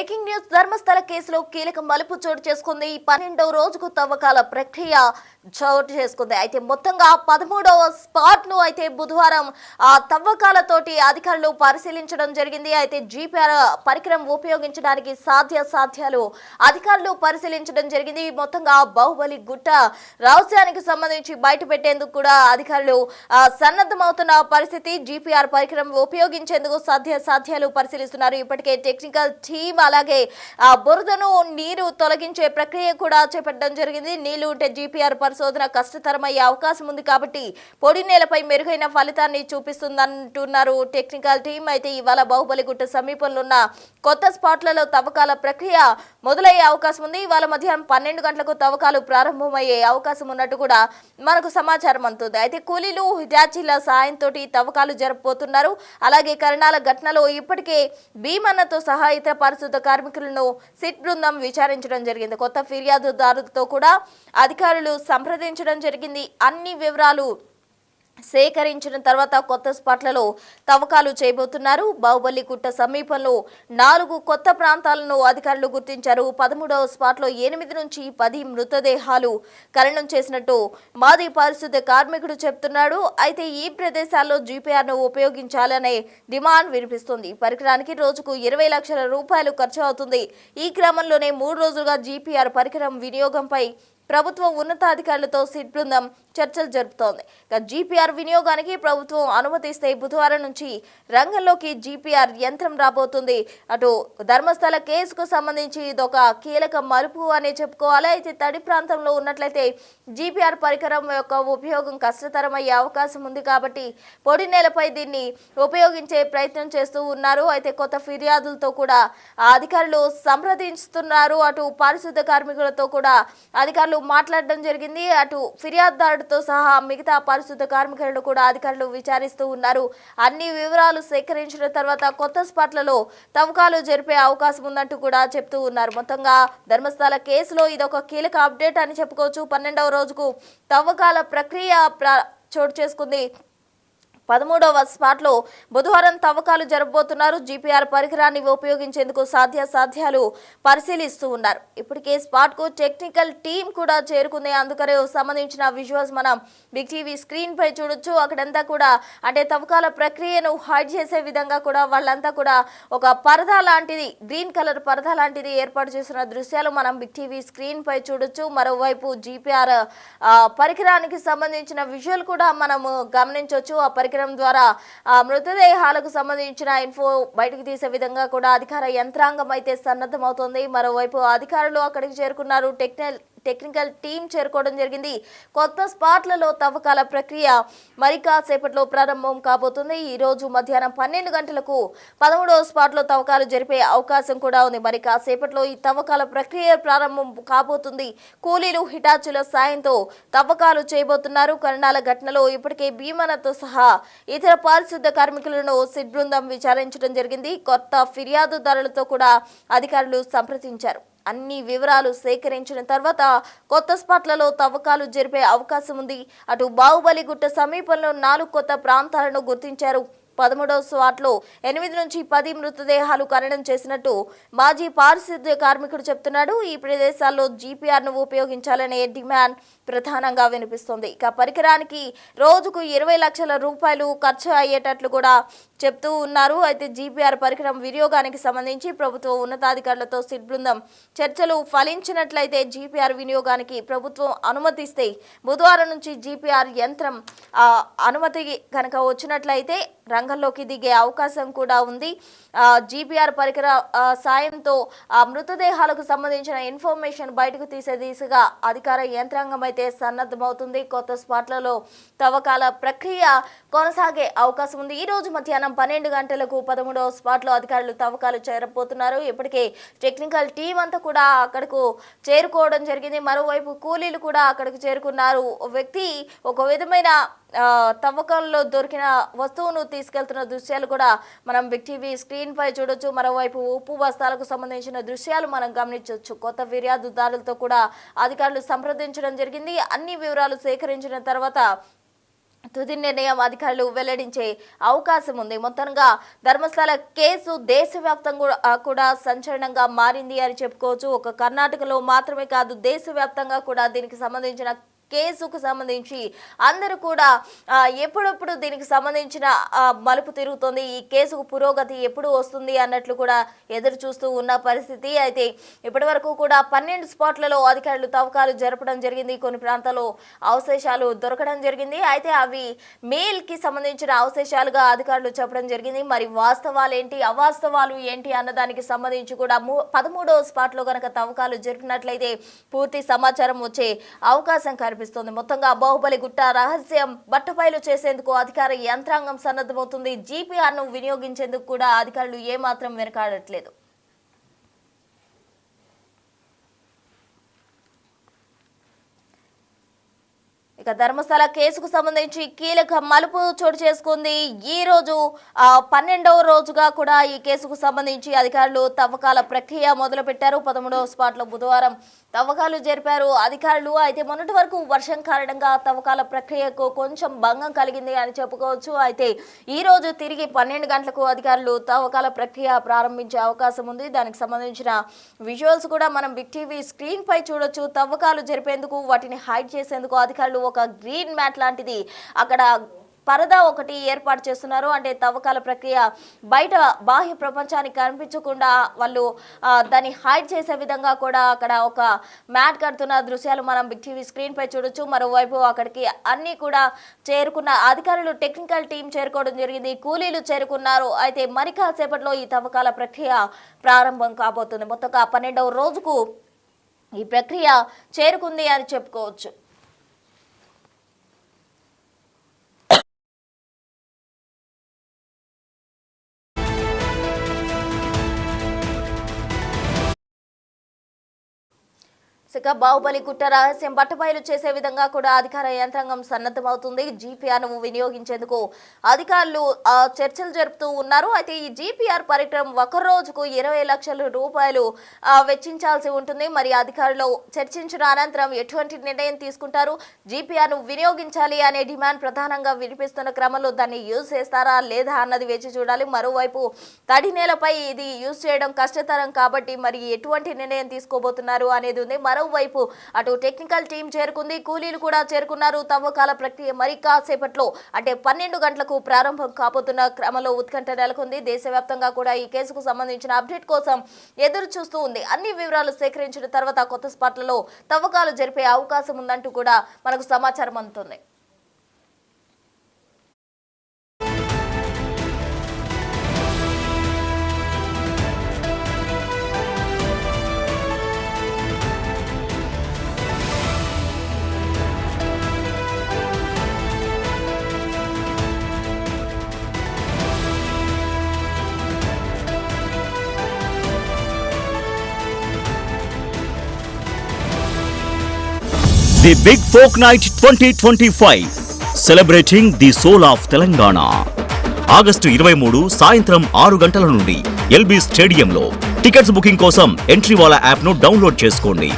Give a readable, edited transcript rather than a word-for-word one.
Breaking news Dharmasthala కేసులో కీలక మలుపు చోటు చేసుకుంది. 12వ రోజుకు తవ్వకాల ప్రక్రియ చోటు చేసుకుంది. అయితే మొత్తంగా 13వ స్పాట్ ను అయితే బుధవారం ఆ తవ్వకాలతోటి అధికారులు పరిశీలించడం జరిగింది. అయితే జీపీఆర్ పరికరం ఉపయోగించడానికి సాధ్యాలు అధికారులు పరిశీలించడం జరిగింది. మొత్తంగా బాహుబలి గుట్ట రహస్యానికి సంబంధించి బయట పెట్టేందుకు కూడా అధికారులు సన్నద్ధమవుతున్న పరిస్థితి. జీపీఆర్ పరికరం ఉపయోగించేందుకు సాధ్యాలు పరిశీలిస్తున్నారు. ఇప్పటికే టెక్నికల్ టీమ్ అలాగే బురదను నీరు తొలగించే ప్రక్రియ కూడా చేపట్టడం జరిగింది. నీళ్లు ఉంటే జీపీఆర్ పరిశోధన కష్టతరమయ్యే అవకాశం ఉంది కాబట్టి పొడి నేలపై మెరుగైన ఫలితాన్ని చూపిస్తుందంటున్నారు టెక్నికల్ టీమ్. అయితే ఇవాళ బాహుబలిగుట్ట సమీపంలో ఉన్న కొత్త స్పాట్లలో తవ్వకాల ప్రక్రియ మొదలయ్యే అవకాశం ఉంది. ఇవాళ మధ్యాహ్నం 12 గంటలకు తవ్వకాలు ప్రారంభమయ్యే అవకాశం ఉన్నట్టు కూడా మనకు సమాచారం అందుతుంది. అయితే కూలీలు హిటాచీల సాయంతో తవ్వకాలు జరపబోతున్నారు. అలాగే కరణాల ఘటనలో ఇప్పటికే భీమన్నతో సహా ఇతర పరిశుద్ధ కార్మికులను సిట్ బృందం విచారించడం జరిగింది. కొత్త ఫిర్యాదుదారులతో కూడా అధికారులు సంప్రదించడం జరిగింది. అన్ని వివరాలు సేకరించిన తర్వాత కొత్త స్పాట్లలో తవ్వకాలు చేయబోతున్నారు. బాహుబలి గుట్ట సమీపంలో 4 కొత్త ప్రాంతాలను అధికారులు గుర్తించారు. 13వ స్పాట్లో 8 నుంచి 10 మృతదేహాలు ఖననం చేసినట్టు మాజీ పారిశుద్ధ్య కార్మికుడు చెప్తున్నాడు. అయితే ఈ ప్రదేశాల్లో జీపీఆర్ను ఉపయోగించాలనే డిమాండ్ వినిపిస్తుంది. పరికరానికి రోజుకు 20 లక్షల రూపాయలు ఖర్చు అవుతుంది. ఈ క్రమంలోనే 3 రోజులుగా జీపీఆర్ పరికరం వినియోగంపై ప్రభుత్వం ఉన్నతాధికారులతో సిట్ బృందం చర్చలు జరుపుతోంది. జీపీఆర్ వినియోగానికి ప్రభుత్వం అనుమతిస్తే బుధవారం నుంచి రంగంలోకి జీపీఆర్ యంత్రం రాబోతుంది. అటు ధర్మస్థల కేసుకు సంబంధించి ఇదొక కీలక మలుపు అనే చెప్పుకోవాలి. అయితే తడి ప్రాంతంలో ఉన్నట్లయితే జీపీఆర్ పరికరం యొక్క ఉపయోగం కష్టతరమయ్యే అవకాశం ఉంది కాబట్టి పొడి నేలపై దీన్ని ఉపయోగించే ప్రయత్నం చేస్తూ ఉన్నారు. అయితే కొత్త ఫిర్యాదులతో కూడా అధికారులు సంప్రదిస్తున్నారు. అటు పారిశుద్ధ కార్మికులతో కూడా అధికారులు మాట్లాడడం జరిగింది. అటు ఫిర్యాదుదారుడితో సహా మిగతా పారిశుద్ధ కార్మికులను కూడా అధికారులు విచారిస్తూ ఉన్నారు. అన్ని వివరాలు సేకరించిన తర్వాత కొత్త స్పాట్లలో తవ్వకాలు జరిపే అవకాశం ఉందంటూ కూడా చెప్తూ ఉన్నారు. మొత్తంగా ధర్మస్థల కేసులో ఇదొక కీలక అప్డేట్ అని చెప్పుకోవచ్చు. 12వ రోజుకు తవ్వకాల ప్రక్రియ చోటు చేసుకుంది. 13వ స్పాట్లో బుధవారం తవ్వకాలు జరపబోతున్నారు. జీపీఆర్ పరికరాన్ని ఉపయోగించేందుకు సాధ్యాలు పరిశీలిస్తూ ఉన్నారు. ఇప్పటికే స్పాట్కు టెక్నికల్ టీం కూడా చేరుకుంది. అందుకనే సంబంధించిన విజువల్స్ మనం బిగ్ టీవీ స్క్రీన్ పై చూడొచ్చు. అక్కడంతా కూడా అంటే తవ్వకాల ప్రక్రియను హైడ్ చేసే విధంగా కూడా వాళ్ళంతా కూడా ఒక పరదా లాంటిది, గ్రీన్ కలర్ పరదా లాంటిది ఏర్పాటు చేసిన దృశ్యాలు మనం బిగ్ టీవీ స్క్రీన్ పై చూడొచ్చు. మరోవైపు జీపీఆర్ పరికరానికి సంబంధించిన విజువల్ కూడా మనము గమనించవచ్చు. ఆ పరికరం ద్వారా మృతదేహాలకు సంబంధించిన ఇన్ఫో బయటకు తీసే విధంగా కూడా అధికార యంత్రాంగం అయితే సన్నద్ధమవుతోంది. మరోవైపు అధికారులు అక్కడికి చేరుకున్నారు. టెక్నికల్ టీం చేరుకోవడం జరిగింది. కొత్త స్పాట్లలో తవ్వకాల ప్రక్రియ మరి కాసేపట్లో ప్రారంభం కాబోతుంది. ఈ రోజు మధ్యాహ్నం 12 గంటలకు 13వ స్పాట్లో తవ్వకాలు జరిపే అవకాశం కూడా ఉంది. మరి కాసేపట్లో ఈ తవ్వకాల ప్రక్రియ ప్రారంభం కాబోతుంది. కూలీలు హిటాచుల సాయంతో తవ్వకాలు చేయబోతున్నారు. కరణాల ఘటనలో ఇప్పటికే భీమన్నతో సహా ఇతర పారిశుద్ధ కార్మికులను సిట్ బృందం విచారించడం జరిగింది. కొత్త ఫిర్యాదుదారులతో కూడా అధికారులు సంప్రదించారు. అన్ని వివరాలు సేకరించిన తర్వాత కొత్త స్పాట్లలో తవ్వకాలు జరిపే అవకాశం ఉంది. అటు బాహుబలి గుట్ట సమీపంలో 4 కొత్త ప్రాంతాలను గుర్తించారు. 13వ స్పాట్లో 8 నుంచి 10 మృతదేహాలు ఖననం చేసినట్టు మాజీ పారిశుద్ధ్య కార్మికుడు చెప్తున్నాడు. ఈ ప్రదేశాల్లో జీపీఆర్ను ఉపయోగించాలనే డిమాండ్ ప్రధానంగా వినిపిస్తోంది. ఇక పరికరానికి రోజుకు 20 లక్షల రూపాయలు ఖర్చు అయ్యేటట్లు కూడా చెప్తూ ఉన్నారు. అయితే జీపీఆర్ పరికరం వినియోగానికి సంబంధించి ప్రభుత్వం ఉన్నతాధికారులతో సిట్ బృందం చర్చలు ఫలించినట్లయితే జీపీఆర్ వినియోగానికి ప్రభుత్వం అనుమతిస్తే బుధవారం నుంచి జీపీఆర్ యంత్రం అనుమతి కనుక వచ్చినట్లయితే రంగంలోకి దిగే అవకాశం కూడా ఉంది. జీపీఆర్ పరికర సాయంతో మృతదేహాలకు సంబంధించిన ఇన్ఫర్మేషన్ బయటకు తీసే దిశగా అధికార యంత్రాంగం అయితే సన్నద్ధమవుతుంది. కొత్త స్పాట్లలో తవ్వకాల ప్రక్రియ కొనసాగే అవకాశం ఉంది. ఈ రోజు మధ్యాహ్నం 12 గంటలకు 13వ స్పాట్లో అధికారులు తవ్వకాలు చేరబోతున్నారు. ఇప్పటికే టెక్నికల్ టీం అంతా కూడా అక్కడకు చేరుకోవడం జరిగింది. మరోవైపు కూలీలు కూడా అక్కడికి చేరుకున్నారు. వ్యక్తి ఒక విధమైన తవ్వకాల్లో దొరికిన వస్తువును తీసుకెళ్తున్న దృశ్యాలు కూడా మనం బిగ్ టీవీ స్క్రీన్ పై చూడొచ్చు. మరోవైపు ఉప్పు బస్తాలకు సంబంధించిన దృశ్యాలు మనం గమనించవచ్చు. కొత్త ఫిర్యాదుదారులతో కూడా అధికారులు సంప్రదించడం జరిగింది. అన్ని వివరాలు సేకరించిన తర్వాత తుది నిర్ణయం అధికారులు వెల్లడించే అవకాశం ఉంది. మొత్తంగా ధర్మస్థల కేసు దేశవ్యాప్తంగా కూడా సంచలనంగా మారింది అని చెప్పుకోవచ్చు. ఒక కర్ణాటకలో మాత్రమే కాదు, దేశవ్యాప్తంగా కూడా దీనికి సంబంధించిన కేసుకు సంబంధించి అందరూ కూడా ఎప్పుడప్పుడు దీనికి సంబంధించిన మలుపు తిరుగుతుంది, ఈ కేసుకు పురోగతి ఎప్పుడు వస్తుంది అన్నట్లు కూడా ఎదురు చూస్తూ ఉన్న పరిస్థితి. అయితే ఇప్పటి వరకు కూడా 12 స్పాట్లలో అధికారులు తవ్వకాలు జరపడం జరిగింది. కొన్ని ప్రాంతాల్లో అవశేషాలు దొరకడం జరిగింది. అయితే అవి మేల్కి సంబంధించిన అవశేషాలుగా అధికారులు చెప్పడం జరిగింది. మరి వాస్తవాలు ఏంటి, అవాస్తవాలు ఏంటి అన్నదానికి సంబంధించి కూడా 13వ స్పాట్లో కనుక తవ్వకాలు జరిపినట్లయితే పూర్తి సమాచారం వచ్చే అవకాశం కనిపిస్తుంది. మొత్తంగా బాహుబలి గుట్ట రహస్యం బట్టబయలు చేసేందుకు అధికార యంత్రాంగం సన్నద్ధమవుతుంది. జీపీఆర్ ను వినియోగించేందుకు కూడా అధికారులు ఏమాత్రం వెనకాడట్లేదు. ఇక ధర్మస్థల కేసుకు సంబంధించి కీలక మలుపు చోటు చేసుకుంది. ఈ రోజు 12వ రోజుగా కూడా ఈ కేసుకు సంబంధించి అధికారులు తవ్వకాల ప్రక్రియ మొదలుపెట్టారు. 13వ స్పాట్లో బుధవారం తవ్వకాలు జరిపారు అధికారులు. అయితే మొన్నటి వరకు వర్షం కారణంగా తవ్వకాల ప్రక్రియకు కొంచెం భంగం కలిగింది అని చెప్పుకోవచ్చు. అయితే ఈ రోజు తిరిగి 12 గంటలకు అధికారులు తవ్వకాల ప్రక్రియ ప్రారంభించే అవకాశం ఉంది. దానికి సంబంధించిన విజువల్స్ కూడా మనం బిగ్ టీవీ స్క్రీన్ పై చూడొచ్చు. తవ్వకాలు జరిపేందుకు, వాటిని హైడ్ చేసేందుకు అధికారులు ఒక గ్రీన్ మ్యాట్ లాంటిది అక్కడ పరదా ఒకటి ఏర్పాటు చేస్తున్నారు. అంటే తవ్వకాల ప్రక్రియ బయట బాహ్య ప్రపంచానికి కనిపించకుండా వాళ్ళు దాన్ని హైడ్ చేసే విధంగా కూడా అక్కడ ఒక మ్యాట్ కడుతున్న దృశ్యాలు మనం బిగ్ టీవీ స్క్రీన్ పై చూడొచ్చు. మరోవైపు అక్కడికి అన్ని కూడా చేరుకున్న అధికారులు, టెక్నికల్ టీం చేరుకోవడం జరిగింది, కూలీలు చేరుకున్నారు. అయితే మరి కాసేపట్లో ఈ తవ్వకాల ప్రక్రియ ప్రారంభం కాబోతుంది. మొత్తంగా 12వ రోజుకు ఈ ప్రక్రియ చేరుకుంది అని చెప్పుకోవచ్చు. బాహుబలి గుట్ట రహస్యం బట్టబయలు చేసే విధంగా కూడా అధికార యంత్రాంగం సన్నద్ధమవుతుంది. జీపీఆర్ను వినియోగించేందుకు అధికారులు చర్చలు జరుపుతూ ఉన్నారు. అయితే ఈ జీపీఆర్ పరికరం ఒక రోజుకు 20 లక్షల రూపాయలు వెచ్చించాల్సి ఉంటుంది. మరి అధికారులు చర్చించిన అనంతరం ఎటువంటి నిర్ణయం తీసుకుంటారు, జీపీఆర్ను వినియోగించాలి అనే డిమాండ్ ప్రధానంగా వినిపిస్తున్న క్రమంలో దాన్ని యూజ్ చేస్తారా లేదా అన్నది వేచి చూడాలి. మరోవైపు తడి నేలపై ఇది యూజ్ చేయడం కష్టతరం కాబట్టి మరి ఎటువంటి నిర్ణయం తీసుకోబోతున్నారు అనేది ఉంది. మరోవైపు అటు టెక్నికల్ టీం చేరుకుంది, కూలీలు కూడా చేరుకున్నారు. తవ్వకాల ప్రక్రియ మరి కాసేపట్లో అంటే 12 గంటలకు ప్రారంభం కాబోతున్న క్రమంలో ఉత్కంఠ నెలకొంది. దేశవ్యాప్తంగా కూడా ఈ కేసుకు సంబంధించిన అప్డేట్ కోసం ఎదురు చూస్తూ ఉంది. అన్ని వివరాలు సేకరించిన తర్వాత కొత్త స్పాట్లలో తవ్వకాలు జరిపే అవకాశం ఉందంటూ కూడా మనకు సమాచారం అందుతుంది. The Big Folk Night 2025 celebrating the soul of Telangana. August 23 సాయంత్రం 6 గంటల నుండి ఎల్బీ స్టేడియంలో. టికెట్స్ బుకింగ్ కోసం ఎంట్రీ వాలా యాప్ను డౌన్లోడ్ చేసుకోండి.